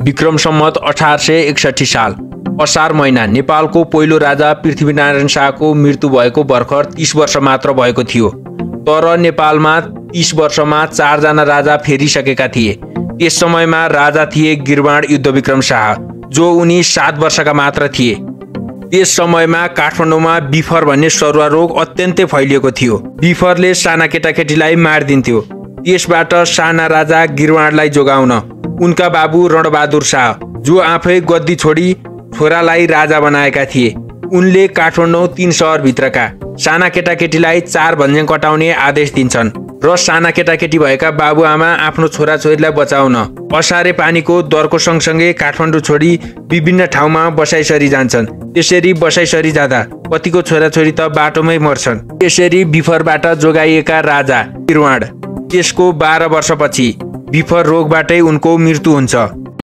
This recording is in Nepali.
विक्रम सम्वत 1861 साल असार महिना नेपालको पहिलो राजा पृथ्वीनारायण शाहको मृत्यु भएको भर्खर 30 वर्ष मात्र भएको थियो। तर नेपालमा 30 वर्षमा 4 जना राजा फेरिसकेका थिए। त्यस समयमा राजा थिए गिर्वाण युद्धविक्रम शाह, जो उनी 7 वर्षका मात्र थिए। त्यस समयमा काठमाडौँमा बिफर भन्ने सरुवा रोग अत्यन्तै फैलिएको थियो। बिफरले साना केटाकेटीलाई मारिदिन्थ्यो। त्यसबाट साना राजा गिर्वाणलाई जोगाउन उनका बाबु रणबहादुर शाह, जो आफै गद्दी छोडी छोरालाई राजा बनाएका थिए, उनले काठमाडौँ 3 सहरभित्रका साना केटाकेटीलाई 4 भन्ज्याङ कटाउने आदेश दिन्छन् र साना केटाकेटी भएका बाबुआमा आफ्नो छोराछोरीलाई बचाउन असारे पानीको दरको सँगसँगै काठमाडौँ छोडी विभिन्न ठाउँमा बसाइसरी जान्छन्। त्यसरी बसाइसरी जाँदा कतिको छोराछोरी त बाटोमै मर्छन्। त्यसरी बिफरबाट जोगाइएका राजा गिर्वाण त्यसको 12 वर्षपछि बिफर रोगबाटै उनको मृत्यु हुन्छ।